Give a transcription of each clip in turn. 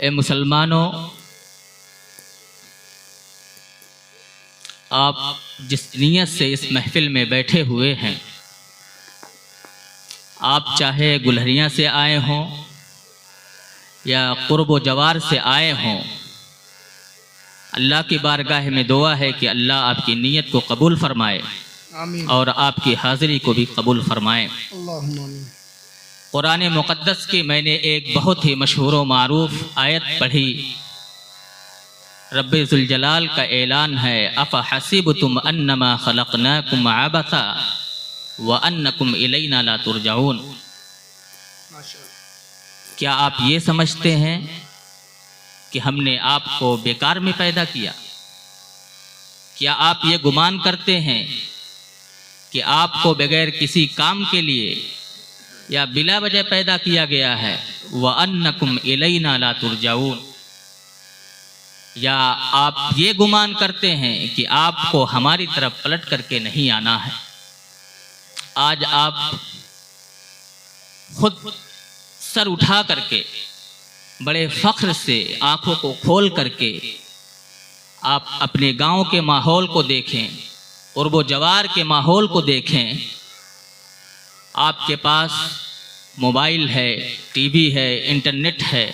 ए मुसलमानों, आप जिस नीयत से इस महफिल में बैठे हुए हैं, आप चाहे गुलहरियाँ से आए हों या कुर्ब व जवार से आए हों, अल्लाह की बारगाह में दुआ है कि अल्लाह आपकी नीयत को कबूल फरमाए और आपकी हाज़िरी को भी कबूल फरमाए। कुरान मुक़द्दस की मैंने एक बहुत ही मशहूर व मारूफ आयत पढ़ी। रब्बे ज़ुल जलाल का ऐलान है, अफ़ा हसीबतुम अन्नमा खलक़नाकुम अबसा व अन्नकुम इलैना ला तुरजाऊन। क्या आप ये समझते हैं कि हमने आपको बेकार में पैदा किया? क्या आप ये गुमान करते हैं कि आपको बगैर किसी काम के लिए या बिला वजह पैदा किया गया है? व अन्नकुम इलैना ला तुरजाऊन। या आप ये गुमान करते हैं कि आपको हमारी तरफ पलट करके नहीं आना है? आज आप खुद सर उठा करके बड़े फ़ख्र से आंखों को खोल करके आप अपने गांव के माहौल को देखें, कुर्ब जवार के माहौल को देखें। आपके पास मोबाइल है, टीवी है, इंटरनेट है।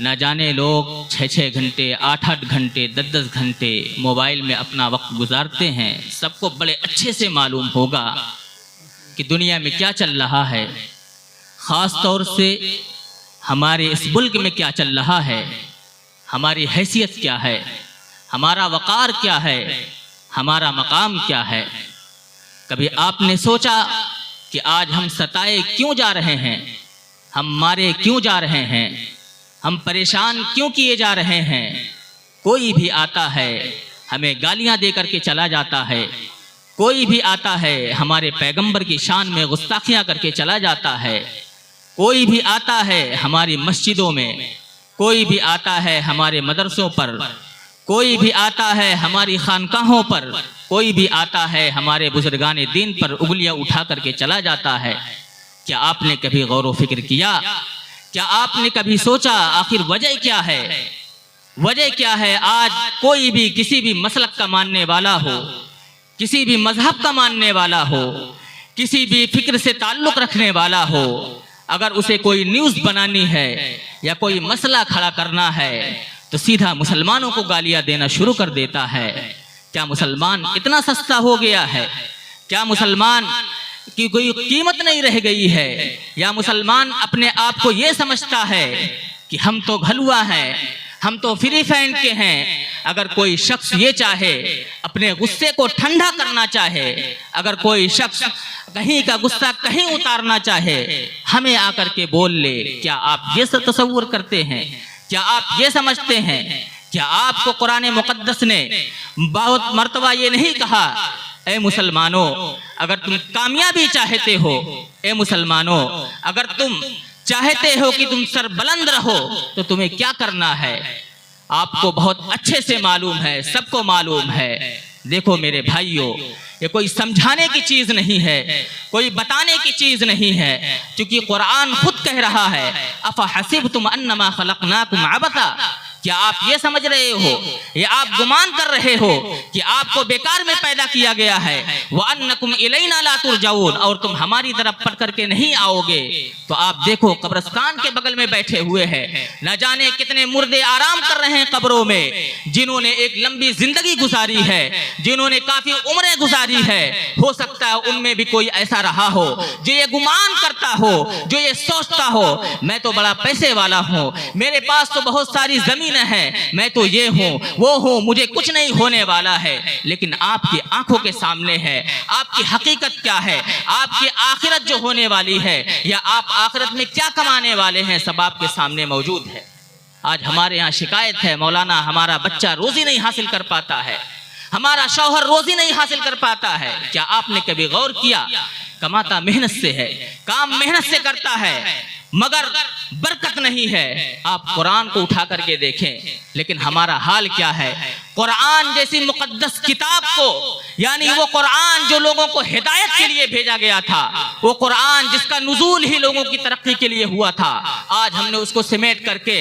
न जाने लोग 6-6 घंटे, 8-8 घंटे, 10-10 घंटे मोबाइल में अपना वक्त गुजारते हैं। सबको बड़े अच्छे से मालूम होगा कि दुनिया में क्या चल रहा है, ख़ास तौर से हमारे इस मुल्क में क्या चल रहा है, हमारी हैसियत क्या है, हमारा वक़ार क्या है, हमारा मकाम क्या है। कभी आपने सोचा कि आज हम सताए क्यों जा रहे हैं, हम मारे क्यों जा रहे हैं, हम परेशान क्यों किए जा रहे हैं? कोई भी आता है हमें गालियां दे करके चला जाता है, कोई भी आता है हमारे पैगंबर की शान में गुस्ताखियां करके चला जाता है, कोई भी आता है हमारी मस्जिदों में, कोई भी आता है हमारे मदरसों पर, कोई भी आता है हमारी खानकाहों पर, कोई भी आता है हमारे बुजुर्गाने दीन पर उंगलियां उठा करके चला जाता है। क्या आपने कभी गौर व फिक्र किया? क्या आपने कभी सोचा आखिर वजह क्या है? वजह क्या है? आज कोई भी किसी भी मसलक का मानने वाला हो, किसी भी मजहब का मानने वाला हो, किसी भी फिक्र से ताल्लुक़ रखने वाला हो, अगर उसे कोई न्यूज़ बनानी है या कोई मसला खड़ा करना है तो सीधा मुसलमानों को गालियां देना शुरू कर देता है। क्या मुसलमान इतना सस्ता हो गया है? क्या मुसलमान की कोई कीमत नहीं रह गई है? या मुसलमान अपने आप को ये समझता है कि हम तो घलुआ हैं, हम तो फ्री फैंड के हैं? अगर कोई शख्स ये चाहे अपने गुस्से को ठंडा करना चाहे, अगर कोई शख्स कहीं का गुस्सा कहीं उतारना चाहे, हमें आकर के बोल ले। क्या आप ये तसव्वुर करते हैं? क्या आप ये समझते हैं? क्या आपको कुरान मुक़द्दस ने बहुत मर्तबा ये नहीं कहा, ए मुसलमानों अगर तुम कामयाबी चाहते हो, ए मुसलमानों अगर तुम चाहते हो कि तुम सर बुलंद रहो तो तुम्हें क्या करना है? आपको बहुत अच्छे से मालूम है, सबको मालूम है। देखो मेरे भाइयों, ये कोई समझाने की चीज़ नहीं है, कोई बताने की चीज़ नहीं है, क्योंकि कुरान खुद कह रहा है, अफ़ा हसिबतुम अन्नमा खलक़नाकुम अबसा। क्या आप ये समझ रहे हो, ये आप गुमान कर रहे हो कि आपको बेकार में पैदा किया गया है? व अन्नकुम इलैना ला तुरजाऊन, और तुम हमारी तरफ पढ़ करके नहीं आओगे? तो आप देखो कब्रिस्तान के बगल में बैठे हुए हैं, न जाने कितने मुर्दे आराम कर रहे हैं कब्रों में, जिन्होंने एक लंबी जिंदगी गुजारी है, जिन्होंने काफी उम्रें गुजारी है। हो सकता है उनमें भी कोई ऐसा रहा हो जो ये गुमान करता हो, जो ये सोचता हो मैं तो बड़ा पैसे वाला हूँ, मेरे पास तो बहुत सारी जमीन है, मैं तो ये हूँ वो हूँ, मुझे कुछ नहीं होने वाला है। लेकिन आपकी आंखों के सामने है आपकी हकीकत क्या है, आपकी आखिरत जो होने वाली है, या आप आखिरत में क्या कमाने वाले हैं, सब आपके सामने मौजूद है। आज हमारे यहाँ शिकायत है, मौलाना हमारा बच्चा रोजी नहीं हासिल कर पाता है, हमारा शौहर रोजी नहीं हासिल कर पाता है। क्या आपने कभी गौर किया? कमाता मेहनत से है, काम मेहनत से करता है, मगर बरकत नहीं है। आप कुरान को उठा करके देखें, लेकिन हमारा हाल क्या है। कुरान जैसी मुकद्दस किताब को, यानी वो कुरान जो लोगों को हिदायत के लिए भेजा गया था, वो कुरान जिसका नुज़ूल ही लोगों की तरक्की के लिए हुआ था, आज हमने उसको समेट करके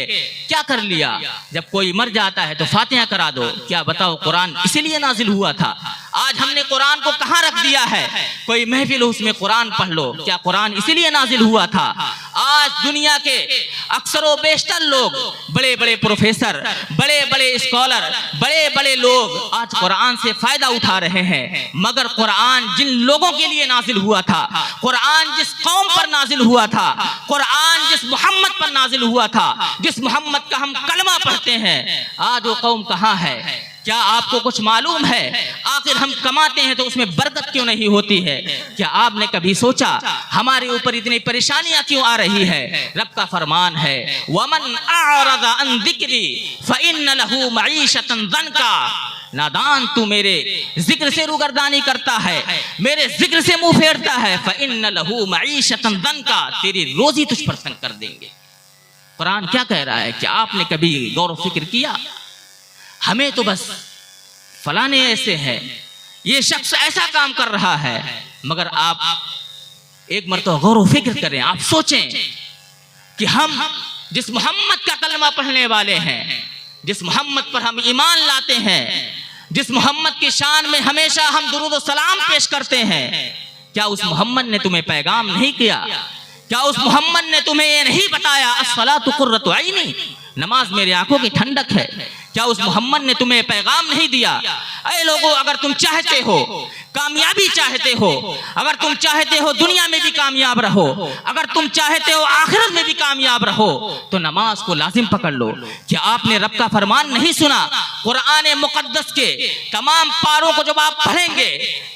क्या कर लिया। जब कोई मर जाता है तो फातिहा करा दो। क्या बताओ, कुरान इसीलिए नाजिल हुआ था। आज हमने कुरान को कहाँ रख दिया है। कोई महफिल हो उसमें कुरान पढ़ लो। क्या कुरान इसीलिए नाजिल हुआ था। आज दुनिया के अक्सरों बेशतर लोग, बड़े बड़े प्रोफेसर, बड़े बड़े स्कॉलर, बड़े बड़े लोग आज कुरान से फायदा उठा रहे हैं। मगर कुरान जिन लोगों के लिए नाजिल हुआ था, कुरान जिस कौम पर नाजिल हुआ था, कुरान जिस मोहम्मद पर नाजिल हुआ था, जिस मोहम्मद का हम कलमा पढ़ते हैं, आज वो कौम कहाँ है। क्या आपको कुछ मालूम है। आखिर हम कमाते हैं तो उसमें बरकत क्यों नहीं होती है। क्या आपने कभी सोचा हमारे ऊपर इतनी परेशानियां क्यों आ रही है। रब का फरमान है, वमन अअरज़ अन ज़िक्री फ़इन्न लहू मईशतन ज़न्का। नादान तू मेरे जिक्र से रुगरदानी करता है, मेरे जिक्र से मुंह फेरता है, फ़इन्न लहू मईशतन ज़न्का, तेरी रोजी तुझ पर तंग कर देंगे। कुरान क्या कह रहा है। क्या आपने कभी गौर फिक्र किया। हमें तो बस फलाने ऐसे हैं, ये शख्स ऐसा काम कर रहा है, मगर आप एक मरतबा गौर फिक्र करें। आप सोचें कि हम जिस मोहम्मद का कलमा पढ़ने वाले हैं, जिस मोहम्मद पर हम ईमान लाते हैं, जिस मोहम्मद की शान में हमेशा हम दुरूद व सलाम पेश करते हैं, क्या उस मोहम्मद ने तुम्हें पैगाम नहीं किया। क्या उस मोहम्मद ने तुम्हें ये नहीं बताया, अस्सलातु कुर्रतु ऐनी, नमाज मेरी आंखों की ठंडक है। क्या उस मोहम्मद ने तुम्हें पैगाम नहीं दिया। ऐ लोगों, अगर तुम चाहते हो कामयाबी, चाहते हो, अगर तुम चाहते हो दुनिया में भी कामयाब रहो, अगर तुम चाहते हो आखिरत में भी कामयाब रहो, तो नमाज को लाजिम पकड़ लो। क्या आपने रब का फरमान नहीं सुना। कुरान मुकद्दस के तमाम पारों को जब आप पढ़ेंगे,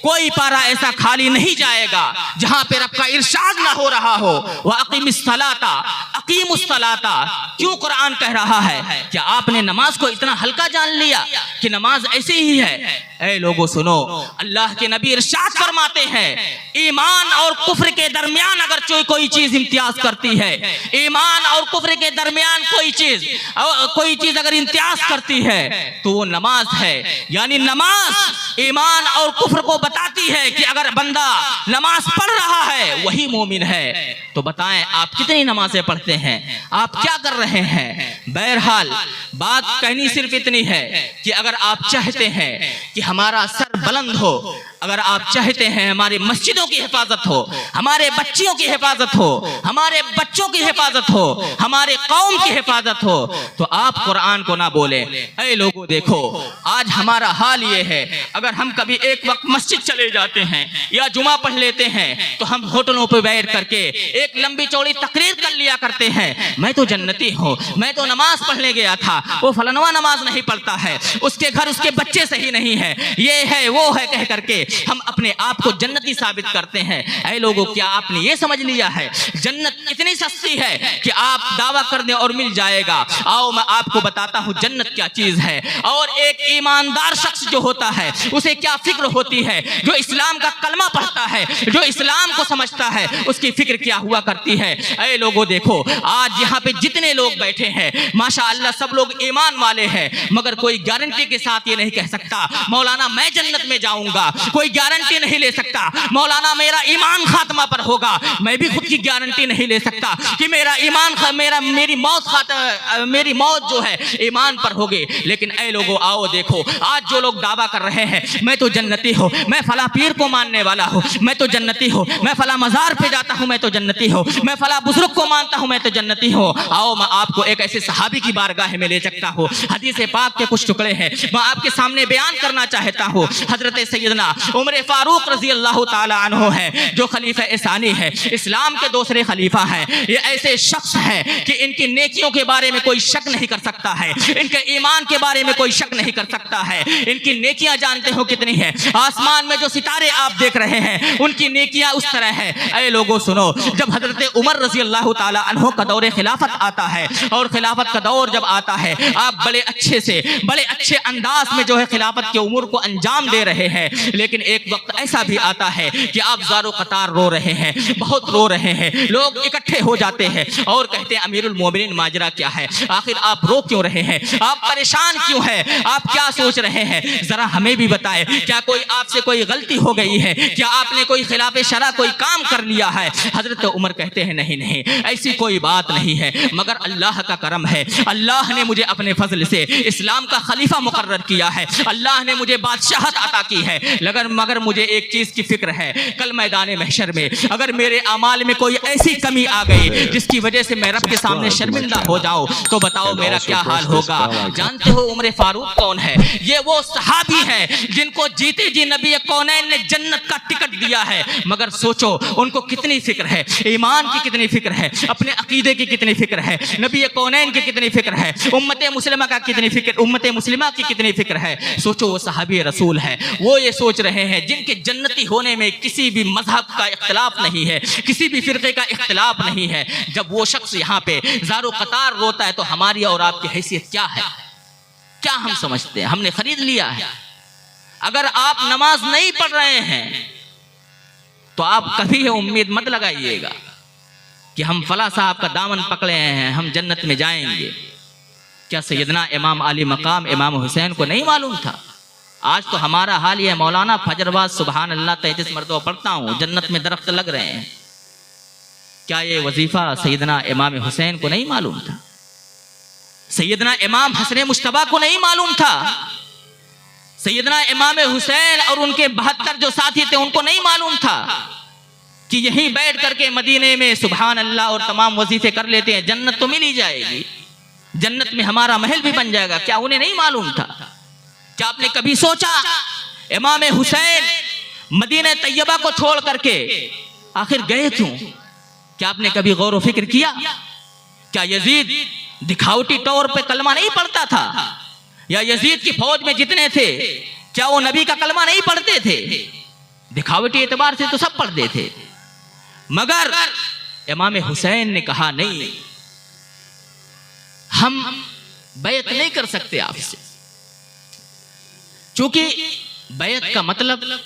कोई पारा ऐसा खाली नहीं जाएगा जहां पे रब का इरशाद ना हो रहा हो। वह अकीमुस्सलाता, अकीमुस्सलाता, क्यों कुरान कह रहा है। क्या आपने नमाज को इतना हल्का जान लिया कि नमाज ऐसे ही है। ऐ लोगों सुनो, अल्लाह के नबी इरशाद फरमाते हैं, ईमान और कुफ्र के दरमियान अगर कोई चीज इम्तियाज करती है, ईमान और कुफ्र के दरमियान कोई चीज अगर इम्तियाज करती है तो वो नमाज है। यानी नमाज ईमान और कुफ्र को बताती है कि अगर बंदा नमाज पढ़ रहा है वही मोमिन है। तो बताएं आप कितनी नमाजें पढ़ते हैं, आप क्या कर रहे हैं। बहरहाल बात कहनी सिर्फ इतनी है कि अगर आप चाहते हैं कि हमारा सर बुलंद हो, अगर आप चाहते हैं हमारी मस्जिदों की हिफाजत हो, हमारे बच्चियों की हिफाजत हो, हमारे बच्चों की हिफाजत हो, हमारे कौम की हिफाजत हो, तो आप कुरान को ना बोले। ऐ लोगों देखो, आज हमारा हाल ये है, अगर हम कभी एक वक्त मस्जिद चले जाते हैं या जुमा पढ़ लेते हैं तो हम होटलों पर बैठ करके एक लंबी चौड़ी तकरीर कर लिया करते हैं, मैं तो जन्नती हूँ, मैं तो नमाज पढ़ने गया था, वो फलनवा नमाज नहीं पढ़ता है, उसके घर उसके बच्चे सही नहीं है, ये है वो है कह करके हम अपने आप को जन्नती साबित करते हैं। ऐ लोगों, क्या आपने ये समझ लिया है जन्नत इतनी सस्ती है कि आप दावा कर दें और मिल जाएगा। आओ मैं आपको बताता हूँ जन्नत क्या चीज है। और एक ईमानदार शख्स जो होता है उसे क्या फिक्र होती है, जो इस्लाम का कलमा पढ़ता है, जो इस्लाम को समझता है, उसकी फिक्र क्या हुआ करती है। ऐ लोगों देखो, आज यहाँ पे जितने लोग बैठे हैं माशाअल्लाह सब लोग ईमान वाले हैं, मगर कोई गारंटी के साथ ये नहीं कह सकता मौलाना मैं जन्नत में जाऊंगा। कोई गारंटी नहीं ले सकता मौलाना मेरा ईमान खात्मा पर होगा। मैं भी खुद की गारंटी नहीं ले सकता कि मेरा ईमान मेरी मौत जो है ईमान पर होगी। लेकिन ऐ लोगों आओ देखो, आज जो लोग दावा कर रहे हैं मैं तो जन्नती हूँ, मैं फला पीर को मानने वाला हूँ, मैं तो जन्नती हूँ, मैं फला मजार पे जाता हूँ, मैं तो जन्नती हूँ, मैं फला बुजुर्ग को मानता हूँ, मैं तो जन्नती हूँ। आओ मैं आपको एक ऐसे सहाबी की बारगाह में ले सकता हूँ। हदीस पाक के कुछ टुकड़े हैं मैं आपके सामने बयान करना चाहता हूँ। हजरत सैयदना उमर फारूक रजी अल्लाह ताला अन्हु है, जो खलीफा इसानी है, इस्लाम के दूसरे खलीफा हैं। ये ऐसे शख्स हैं कि इनकी नेकियों के बारे में कोई शक नहीं कर सकता है, इनके ईमान के बारे में कोई शक नहीं कर सकता है। इनकी नेकियां जानते हो कितनी है। आसमान में जो सितारे आप देख रहे हैं उनकी नेकियां उस तरह है। ऐ लोगों सुनो, जब हजरत उमर रजी अल्लाह ताला अन्हु का दौरे खिलाफत आता है और खिलाफत खिलाफत का दौर जब आता है, आप बड़े अच्छे से, बड़े अच्छे अंदाज में जो है खिलाफत के उमूर को अंजाम दे रहे हैं, लेकिन एक वक्त ऐसा भी आता है कि आप ज़ारो कतार रो रहे हैं, बहुत रो रहे हैं, लोग इकट्ठे हो जाते हैं और कहते हैं अमीरुल मोमिनीन माजरा क्या है, आखिर आप रो क्यों रहे हैं, आप परेशान क्यों हैं, आप क्या सोच रहे हैं, जरा हमें भी बताएं, क्या कोई आपसे कोई गलती हो गई है, क्या आपने कोई खिलाफे शरा कोई काम कर लिया है। हजरत उमर कहते हैं नहीं नहीं, ऐसी कोई बात नहीं है, मगर अल्लाह का करम है, अल्लाह ने मुझे अपने फजल से इस्लाम का खलीफा मुकर्रर किया है, अल्लाह ने मुझे बादशाहत अता की है, मगर मुझे एक चीज की फिक्र है, कल मैदान महशर में अगर मेरे अमाल में कोई ऐसी कमी आ गई जिसकी वजह से मैं रब के सामने शर्मिंदा हो जाऊं, तो बताओ मेरा क्या हाल होगा। जानते हो उमर फारूक कौन है? ये वो सहाबी है जिनको जीते जी नबी कौनैन ने जन्नत का टिकट दिया है, मगर सोचो उनको कितनी फिक्र है, ईमान की कितनी फिक्र है, अपने अकीदे की कितनी फिक्र है, नबी कौनैन की कितनी फिक्र है, उम्मत मुस्लिमा का कितनी फिक्र, उम्मत मुस्लिमा की कितनी फिक्र है। सोचो वो सहाबी रसूल है, वो ये सोच रहे हैं जिनके जन्नती होने में किसी भी मजहब का इख्तिलाफ नहीं है, किसी भी फिरके का इख्तिलाफ नहीं है। जब वो शख्स यहाँ पे ज़ारो कतार रोता है तो हमारी और आपकी हैसियत क्या है, क्या हम समझते हैं? हमने खरीद लिया है। अगर आप नमाज नहीं पढ़ रहे हैं तो आप कभी उम्मीद मत लगाइएगा कि हम फला साहब का दामन पकड़े हैं, हम जन्नत में जाएंगे। क्या सैयदना इमाम अली मकाम इमाम हुसैन को नहीं मालूम था? आज तो हमारा हाल ये मौलाना फजरबाज सुबहान अल्लाह 33 मरतबा पढ़ता हूँ, जन्नत में दरख्त लग रहे हैं। क्या ये वजीफा सैयदना इमाम हुसैन को नहीं मालूम था? सैयदना इमाम हसन मुश्तबा को नहीं मालूम था? सैयदना इमाम हुसैन और उनके 72 जो साथी थे उनको नहीं मालूम था कि यहीं बैठ करके मदीने में सुबहान अल्लाह और तमाम वजीफे कर लेते हैं, जन्नत तो मिल ही जाएगी, जन्नत में हमारा महल भी बन जाएगा? क्या उन्हें नहीं मालूम था? क्या आपने कभी सोचा इमाम हुसैन मदीना तैयबा को छोड़ करके आखिर गए क्यों? क्या आपने कभी गौर व फिक्र किया? क्या यजीद दिखावटी तौर पे कलमा नहीं पढ़ता था? या यजीद की फौज में जितने थे क्या वो नबी का कलमा नहीं पढ़ते थे? दिखावटी एतबार से तो सब पढ़ते थे, मगर इमाम हुसैन ने कहा नहीं, हम बैत नहीं कर सकते आपसे, क्योंकि बैत का मतलब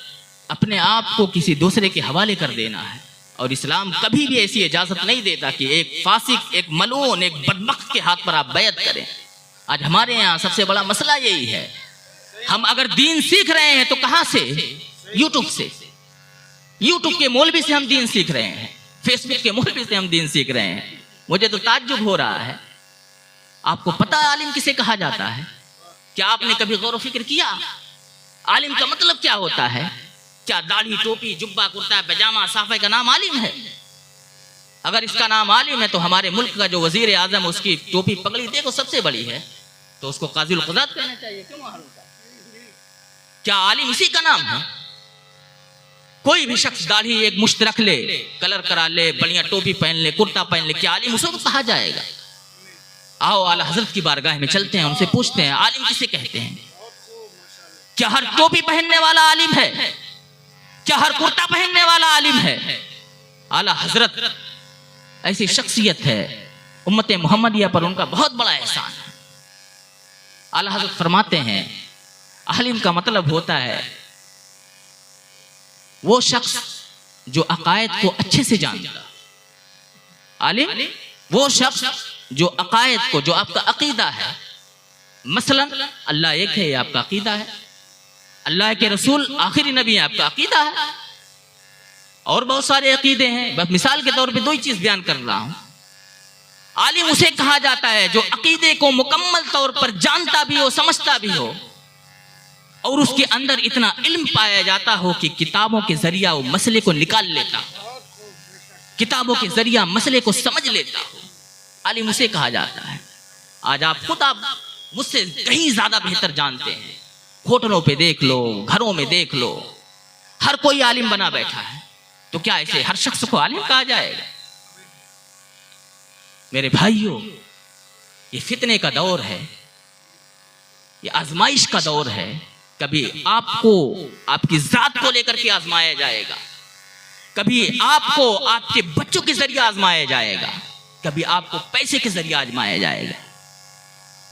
अपने आप को किसी दूसरे के हवाले कर देना है, और इस्लाम कभी भी ऐसी इजाजत नहीं देता कि एक फासिक, एक मलून, एक बदबख्त के हाथ पर आप बैत करें। आज हमारे यहाँ सबसे बड़ा मसला यही है, हम अगर दीन सीख रहे हैं तो कहां से? यूट्यूब से, यूट्यूब के मौलवी से हम दीन सीख रहे हैं, फेसबुक के मौलवी से हम दीन सीख रहे हैं। मुझे तो ताज्जुब हो रहा है। आपको पता है आलिम किसे कहा जाता है? क्या आपने कभी गौर व फिक्र किया आलिम का मतलब क्या होता है? क्या दाढ़ी, टोपी, जुब्बा, कुर्ता, पैजामा, साफे का नाम आलिम है? अगर इसका नाम आलिम है तो हमारे मुल्क का जो वजीर आजम उसकी टोपी पगड़ी देखो सबसे बड़ी है, तो उसको काजिल क़ुज़ात कहना चाहिए, क्यों मालूम? क्या आलिम इसी का नाम है? कोई भी शख्स दाढ़ी एक मुश्त रख ले, कलर करा ले, बढ़िया टोपी पहन ले, कुर्ता पहन ले, क्या आलिम उसको कहा जाएगा? आओ आला हजरत की बारगाह में चलते हैं, उनसे पूछते हैं आलिम किसे कहते हैं? क्या हर टोपी पहनने वाला आलिम है? क्या हर कुर्ता पहनने वाला आलिम है? आला हजरत ऐसी शख्सियत है, उम्मत मोहम्मदिया पर उनका बहुत बड़ा एहसान है। आला हजरत फरमाते हैं आलिम का मतलब होता है वो शख्स जो अकायद को अच्छे से जानता। आलिम वो शख्स जो अकायद को, जो आपका अकीदा है, मसलन अल्लाह एक है, ये आपका अकीदा है, अल्लाह के रसूल आखिरी नबी है, आपका अकीदा है, और बहुत सारे अकीदे हैं, बस मिसाल के तौर पे दो ही चीज बयान कर रहा हूं। आलिम उसे कहा जाता है जो अकीदे को मुकम्मल तौर पर जानता भी हो, समझता भी हो, और उसके अंदर इतना इल्म पाया जाता हो कि किताबों के जरिया वो मसले को निकाल लेता हो, किताबों के जरिया मसले को समझ लेता हो। आलिम उसे कहा जाता है। आज आप मुझसे कहीं ज्यादा बेहतर जानते हैं, होटलों पे देख लो, घरों में देख लो, हर कोई आलिम बना बैठा है, तो क्या ऐसे हर शख्स को आलिम कहा जाएगा? मेरे भाइयों, ये फितने का दौर है, ये आजमाइश का दौर है। कभी आपको आपकी जात को लेकर के आजमाया जाएगा, कभी आपको आपके बच्चों के जरिए आजमाया जाएगा, कभी आपको पैसे के जरिए आजमाया जाएगा।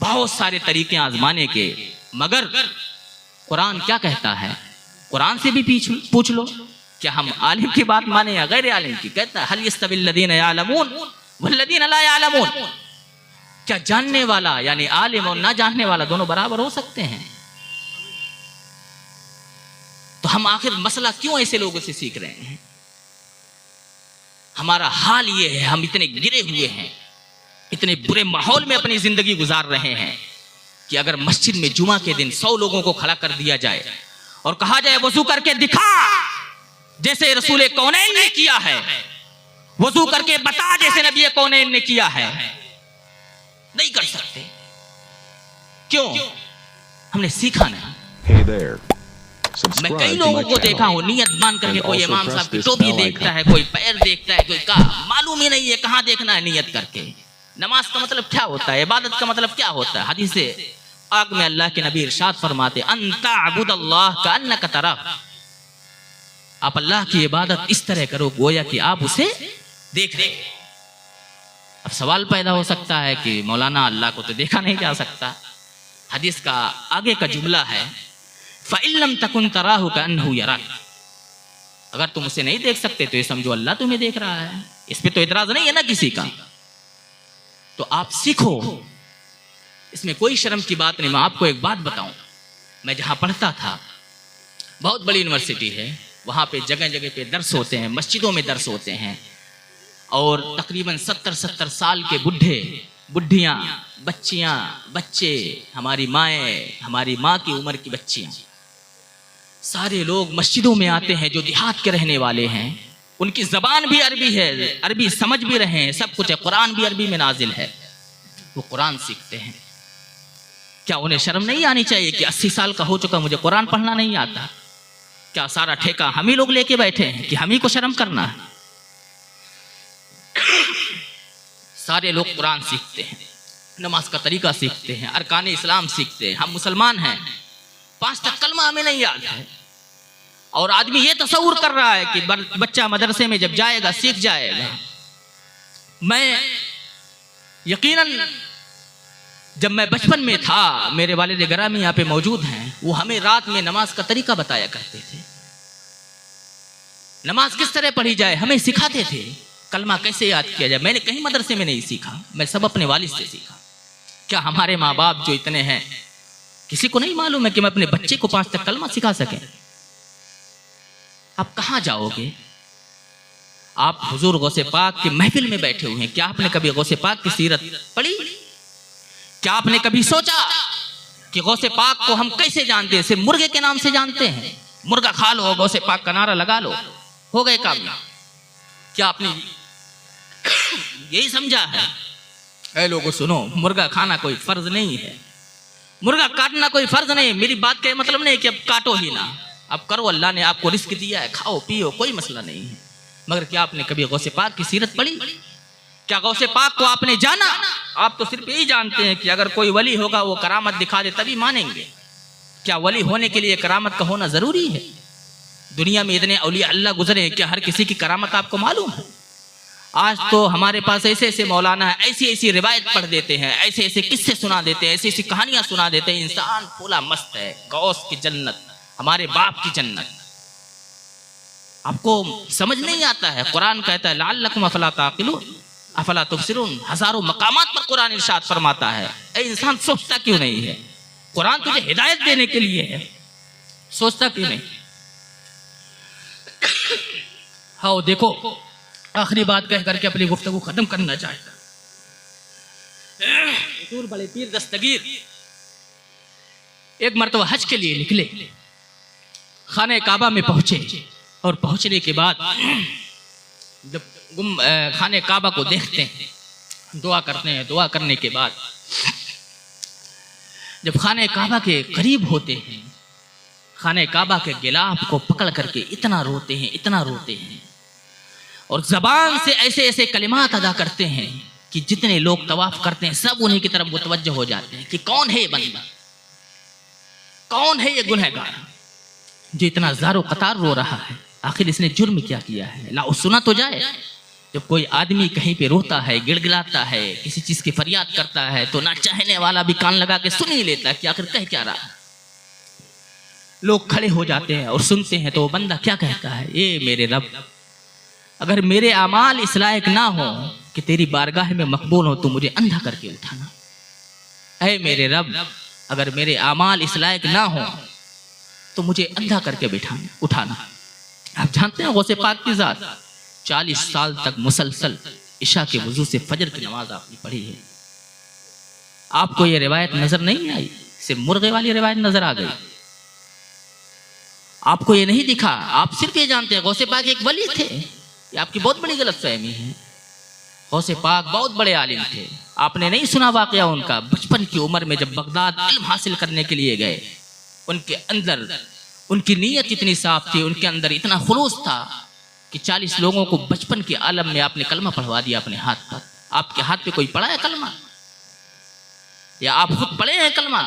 बहुत सारे तरीके आजमाने के, मगर कुरान क्या कहता है? कुरान से भी पूछ लो, क्या हम आलिम की बात माने या गैर आलिम की? कहता है हल यस्तविल लदीना यालमून वल्लदीना ला यालमून, क्या जानने वाला यानी आलिम और ना जानने वाला दोनों बराबर हो सकते हैं? तो हम आखिर मसला क्यों ऐसे लोगों से सीख रहे हैं? हमारा हाल ये है, हम इतने गिरे हुए हैं, इतने बुरे माहौल में अपनी जिंदगी गुजार रहे हैं कि अगर मस्जिद में जुमा के दिन 100 लोगों को खड़ा कर दिया जाए और कहा जाए वजू करके दिखा जैसे रसूल कौनैन ने किया है, वजू करके बता जैसे नबी कौनैन ने किया है, नहीं कर सकते। क्यों? हमने सीखा नहीं। मैं कई लोगों को देखा हूं नियत मान करके, कोई इमाम साहब की टोपी देखता है, कोई पैर देखता है, कोई का मालूम ही नहीं है कहां देखना है नियत करके। नमाज का मतलब क्या होता है? इबादत का मतलब क्या होता है? हदीस आग में अल्लाह के नबी इरशाद फरमाते अंता अबुदल्लाह का अन्नका तरफ, आप अल्लाह की इबादत इस तरह करो गोया कि आप उसे देख रहे। अब सवाल पैदा हो सकता है कि मौलाना अल्लाह को तो देखा नहीं जा सकता। हदीस का आगे का जुमला है फ़इल्लम तकुन तराहु कअन्नहु यराक, अगर तुम उसे नहीं देख सकते तो ये समझो अल्लाह तुम्हें देख रहा है। इस पे तो इतराज नहीं है ना किसी का। तो आप सीखो, इसमें कोई शर्म की बात नहीं। मैं आपको एक बात बताऊं, मैं जहां पढ़ता था, बहुत बड़ी यूनिवर्सिटी है, वहां पे जगह जगह पे दर्स होते हैं, मस्जिदों में दर्स होते हैं, और तकरीबन 70-70 साल के बुढ़े बुढ़ियाँ, बच्चियाँ, बच्चे, हमारी माएँ, हमारी माँ की उम्र की बच्चियाँ, सारे लोग मस्जिदों में आते हैं जो देहात के रहने वाले हैं। उनकी ज़बान भी अरबी है, अरबी समझ भी रहे हैं, सब कुछ है, कुरान भी अरबी में नाजिल है, वो कुरान सीखते हैं। क्या उन्हें शर्म नहीं आनी चाहिए कि 80 साल का हो चुका मुझे कुरान पढ़ना नहीं आता? क्या सारा ठेका हम ही लोग लेके बैठे हैं कि हम ही को शर्म करना है? सारे लोग कुरान सीखते हैं, नमाज का तरीका सीखते हैं, अरकान इस्लाम सीखते हैं। हम मुसलमान हैं, 5 तक कलमा हमें नहीं याद है, और आदमी ये तसव्वुर कर रहा है कि बच्चा मदरसे में जब जाएगा सीख जाएगा। मैं यकीनन जब मैं बचपन में था, मेरे वालिद गिरामी यहाँ पे मौजूद हैं, वो हमें रात में नमाज का तरीका बताया करते थे। नमाज किस तरह पढ़ी जाए हमें सिखाते थे, कलमा कैसे याद किया जाए। मैंने कहीं मदरसे में नहीं सीखा, मैं सब अपने वालिद से सीखा। क्या हमारे माँ बाप जो इतने हैं, किसी को नहीं मालूम है कि मैं अपने बच्चे को 5 तक कलमा सिखा सके? आप कहाँ जाओगे? आप हुजूर गौसे पाक की महफिल में बैठे हुए हैं, क्या आपने कभी गौसे पाक की सीरत पढ़ी? क्या आपने कभी सोचा कि गौसे पाक को हम कैसे जानते हैं? सिर्फ मुर्गे के नाम से जानते हैं, मुर्गा खा लो, गौसे पाक का नारा लगा लो, हो गए काम। क्या आपने यही समझा है? ऐ लोगों सुनो, मुर्गा खाना कोई फर्ज नहीं है, मुर्गा काटना कोई फर्ज नहीं। मेरी बात का मतलब नहीं कि अब काटो ही ना, अब करो, अल्लाह ने आपको रिस्क दिया है, खाओ पियो, कोई मसला नहीं है। मगर क्या आपने कभी गौसे पाक की सीरत पढ़ी? क्या गौसे पाक को आपने जाना? आप तो सिर्फ यही जानते हैं कि अगर कोई वली होगा वो करामत दिखा दे तभी मानेंगे। क्या वली होने के लिए करामत का होना जरूरी है? दुनिया में इतने औलिया अल्लाह गुजरे हैं, क्या हर किसी की करामत आपको मालूम है? आज तो हमारे पास ऐसे ऐसे मौलाना है, ऐसी ऐसी रिवायत पढ़ देते हैं, ऐसे ऐसे किस्से सुना देते हैं, ऐसी ऐसी कहानियां सुना देते हैं, इंसान फूला मस्त है। गौस की जन्नत, हमारे बाप की जन्नत, आपको समझ नहीं आता है। कुरान कहता है लअल्लकुम अफला ताक़िलून अफला तुबसिरून, हजारों मकामात पर कुरान इरशाद फरमाता है। ऐ इंसान सोचता क्यों नहीं है? कुरान तुझे हिदायत देने के लिए है, सोचता क्यों नहीं? हाँ देखो, आखिरी बात कह करके अपनी गुफ्तगू खत्म करना चाहता। हुजूर बड़े पीर दस्तगीर एक मरतबा हज के लिए निकले, खाने काबा में पहुंचे, और पहुंचने के बाद जब खाने काबा को देखते हैं, दुआ करते हैं, दुआ करने के बाद जब खाने काबा के करीब होते हैं, खाने काबा के गिलाफ को पकड़ करके इतना रोते हैं, इतना रोते हैं, और जबान से ऐसे ऐसे कलिमात अदा करते हैं कि जितने लोग तवाफ करते हैं सब उन्हीं की तरफ मुतवज्जह हो जाते हैं कि कौन है ये बंदा, कौन है ये गुनहगार जो इतना ज़ारो कतार रो रहा है, आखिर इसने जुर्म क्या किया है? ला सुना तो जाए। जब कोई आदमी कहीं पे रोता है, गिड़गिड़ाता है, किसी चीज़ की फरियाद करता है, तो ना चाहने वाला भी कान लगा के सुन ही लेता है कि आखिर कह क्या रहा है। लोग खड़े हो जाते हैं और सुनते हैं तो वो बंदा क्या कहता है, ये मेरे रब, अगर मेरे अमाल इस लायक ना हो कि तेरी बारगाह में मकबूल हो तो मुझे अंधा करके उठाना। ऐ मेरे रब, अगर मेरे अमाल इस लायक ना हो तो मुझे अंधा करके उठाना। आप जानते हैं गौसे पाक की ज़ात 40 साल तक मुसलसल इशा के वजू से फजर की नमाज आपने पढ़ी है। आपको ये रिवायत नजर नहीं आई, सिर्फ मुर्गे वाली रिवायत नजर आ गई। आपको ये नहीं दिखा, आप सिर्फ ये जानते हैं गौसे पाक एक वली थे। ये आपकी बहुत बड़ी गलतफहमी है। गौसे पाक बहुत बड़े आलिम थे। आपने नहीं सुना वाकया उनका, बचपन की उम्र में जब बगदाद इल्म हासिल करने के लिए गए, उनके अंदर उनकी नीयत इतनी साफ थी, उनके अंदर इतना खुलूस था कि 40 लोगों को बचपन के आलम में आपने कलमा पढ़वा दिया अपने हाथ पर। आपके हाथ पे कोई पढ़ा है कलमा, या आप खुद पढ़े हैं कलमा?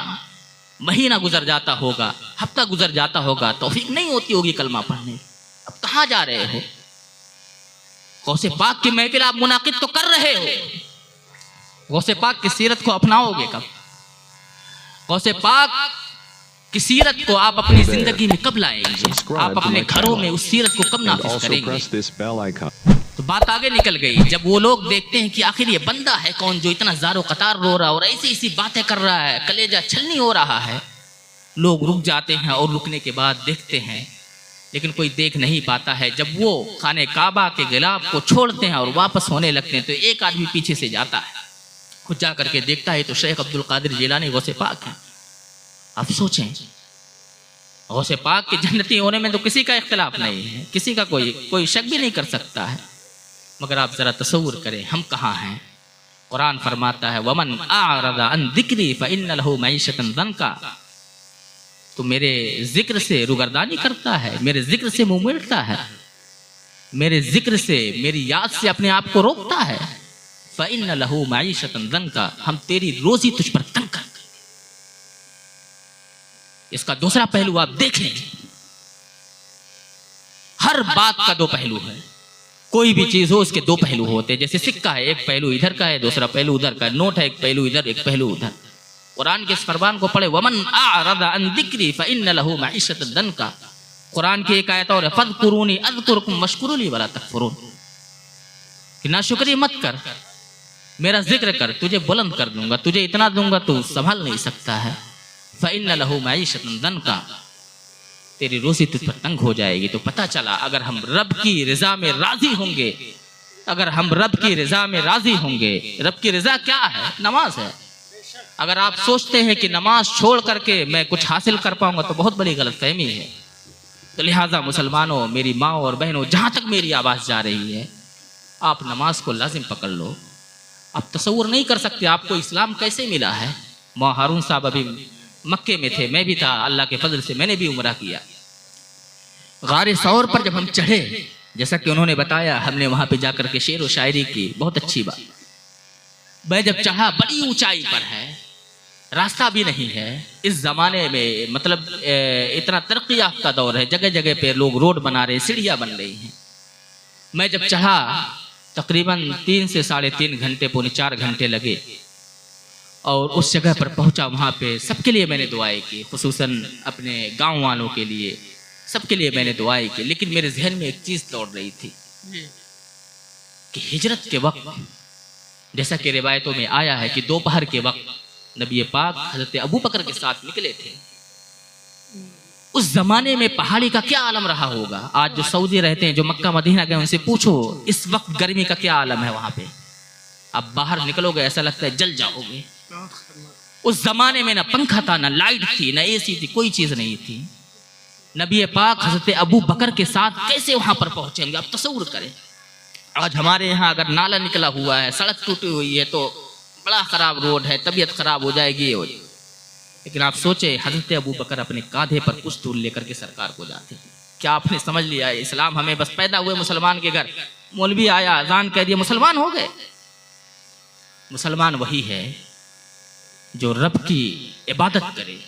महीना गुजर जाता होगा, हफ्ता गुजर जाता होगा, तौफीक नहीं होती होगी कलमा पढ़ने। अब कहाँ जा रहे हो? गौसे पाक की महफिल आप मुनाकिद तो कर रहे हो, गौसे पाक की सीरत को अपनाओगे कब? गौसे पाक की सीरत को आप अपनी जिंदगी में कब लाएंगे? आप अपने घरों में उस सीरत को कब नाफिज करेंगे? तो बात आगे निकल गई। जब वो लोग देखते हैं कि आखिर ये बंदा है कौन जो इतना ज़ारो कतार रो रहा और ऐसी ऐसी बातें कर रहा है, कलेजा छलनी हो रहा है, लोग रुक जाते हैं और रुकने के बाद देखते हैं, लेकिन कोई देख नहीं पाता है। जब वो खाने काबा के गिलाफ को छोड़ते हैं और वापस होने लगते हैं तो एक आदमी पीछे से जाता है, खुद जा करके देखता है तो शेख अब्दुल कादिर जिलानी गौसे पाक है। आप सोचें, गौसे पाक के जन्नती होने में तो किसी का इख्तिलाफ नहीं है, किसी का कोई शक भी नहीं कर सकता है। मगर आप जरा तसव्वुर करें हम कहाँ हैं। कुरान फरमाता है वमन आरदा अन जिक्री फइन्न लहू मईशतन दनका, तो मेरे जिक्र से रुगरदानी करता है, मेरे जिक्र से मुंह मोड़ता है, मेरे जिक्र से, मेरी याद से अपने आप को रोकता है, फइन्न लहू मईशतन दनका, हम तेरी रोजी तुझ पर तंग कर। इसका दूसरा पहलू आप देखें, हर बात का दो पहलू है। कोई भी चीज हो उसके दो पहलू होते हैं। जैसे सिक्का है, एक पहलू इधर का है, दूसरा पहलू उधर का है। नोट है, एक पहलू इधर, एक पहलू उधर। कुरान के इस फरमान को पढ़े वमन आरदा अन जिक्री फइन्न लहू मईशतन दनका। कुरान की एक आयत और है फज़कुरूनी अज़कुरुकुम वश्कुरूली वला तकफुरून, कि नाशुक्री मत कर, मेरा जिक्र कर, तुझे बुलंद कर दूंगा, तुझे इतना दूंगा तू संभाल नहीं सकता है। फइन्न लहू मईशतन दनका, तेरी रोजी तुझ पर तंग हो जाएगी। तो पता चला अगर हम रब की रजा में राजी होंगे, अगर हम रब की रजा में राजी होंगे, रब की रजा क्या है? नमाज है। अगर आप सोचते हैं कि नमाज छोड़ करके मैं कुछ हासिल कर पाऊंगा तो बहुत बड़ी गलतफहमी है। तो लिहाजा मुसलमानों, मेरी माँ और बहनों, जहाँ तक मेरी आवाज़ जा रही है, आप नमाज को लाजिम पकड़ लो। आप तसव्वुर नहीं कर सकते आपको इस्लाम कैसे मिला है। मौला हारून साहब अभी मक्के में थे, मैं भी था, अल्लाह के फजल से मैंने भी उम्रा किया। गारे सौर पर जब हम चढ़े, जैसा कि उन्होंने बताया, हमने वहाँ पे जाकर के शेर व शायरी की, बहुत अच्छी बात। मैं जब चढ़ा, बड़ी ऊंचाई पर है, रास्ता भी नहीं है। इस ज़माने में मतलब इतना तरक्की याफ्ता दौर है, जगह जगह पे लोग रोड बना रहे, सीढ़ियाँ बन रही हैं। मैं जब चढ़ा तकरीबन 3 से 3.5 घंटे, पौने 4 घंटे लगे, और उस जगह पर पहुंचा। वहाँ पे सबके लिए मैंने दुआएं की, खुसूसन अपने गांव वालों के लिए, सबके लिए मैंने दुआएं की। लेकिन मेरे जहन में एक चीज़ दौड़ रही थी कि हिजरत के वक्त, जैसा कि रिवायतों में आया है कि दोपहर के वक्त नबी पाक हज़रत अबू बकर के साथ निकले थे। उस जमाने में पहाड़ी का क्या आलम रहा होगा। आज जो सऊदी रहते हैं, जो मक्का मदीना गए, उनसे पूछो इस वक्त गर्मी का क्या आलम है वहाँ पे। अब बाहर निकलोगे ऐसा लगता है जल जाओगे। उस जमाने में ना पंखा था, ना लाइट थी, ना एसी थी, कोई चीज नहीं थी। नबी पाक हज़रत अबू बकर के साथ कैसे वहां पर पहुंचेंगे, आप तसव्वुर करें। आज हमारे यहाँ अगर नाला निकला हुआ है, सड़क टूटी हुई है, तो बड़ा खराब रोड है, तबीयत खराब हो जाएगी। लेकिन आप सोचे हज़रत अबू बकर अपने कांधे पर कुछ दूर लेकर के सरकार को जाते। क्या आपने समझ लिया है इस्लाम हमें बस पैदा हुए मुसलमान के घर, मौलवी आया, अजान कह दिया, मुसलमान हो गए? मुसलमान वही है जो रब की इबादत करे।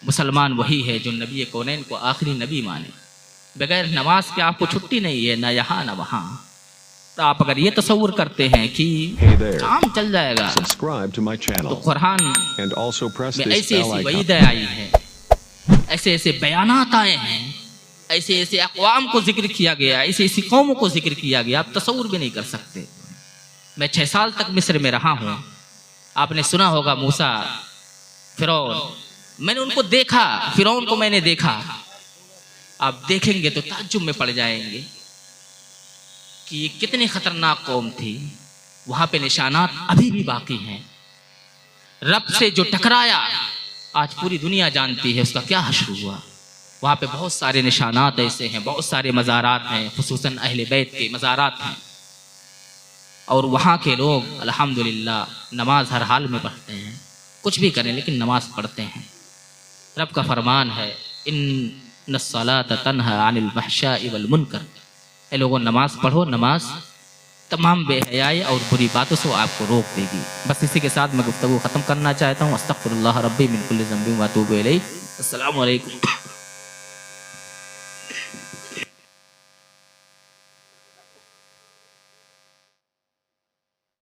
मुसलमान वही है जो नबी कौनैन को आखिरी नबी माने। बगैर नमाज के आपको छुट्टी नहीं है, ना यहाँ ना वहाँ। तो आप अगर ये तसव्वुर करते हैं कि Hey there. काम चल जाएगा, Subscribe to my तो channel Quran and also press में this ऐसी bell ऐसी icon. वईदें आई हैं, ऐसे ऐसे बयानात आए हैं, ऐसे ऐसे अक़वाम को जिक्र किया गया, ऐसी ऐसी कौमों को जिक्र किया गया, आप तसव्वुर भी नहीं कर सकते। मैं 6 साल तक मिस्र में रहा हूँ। आपने सुना होगा मूसा, फिरौन, मैंने उनको देखा, फिरौन को मैंने देखा। आप देखेंगे तो ताज्जुब में पड़ जाएंगे कि ये कितनी खतरनाक कौम थी। वहां पे निशानात अभी भी बाकी हैं। रब से जो टकराया, आज पूरी दुनिया जानती है उसका क्या हश्र हुआ। वहाँ पे बहुत सारे निशानात ऐसे हैं, बहुत सारे मज़ारात हैं, खुसूसन अहले बैत के मज़ारात हैं। और वहाँ के लोग अल्हम्दुलिल्लाह नमाज हर हाल में पढ़ते हैं, कुछ भी करें लेकिन नमाज पढ़ते हैं। रब का फरमान है, इन्नस्सलात तन्हा अनिल फहशाइ वल मुनकर। ए लोगों, नमाज पढ़ो, नमाज तमाम बेहयाई और बुरी बातों से आपको रोक देगी। बस इसी के साथ मैं गुफ्तगू ख़त्म करना चाहता हूँ। अस्तग़फिरुल्लाह रब्बी मिन कुल्लि ज़ंबिन व अतूबु इलैह। अस्सलामु अलैकुम।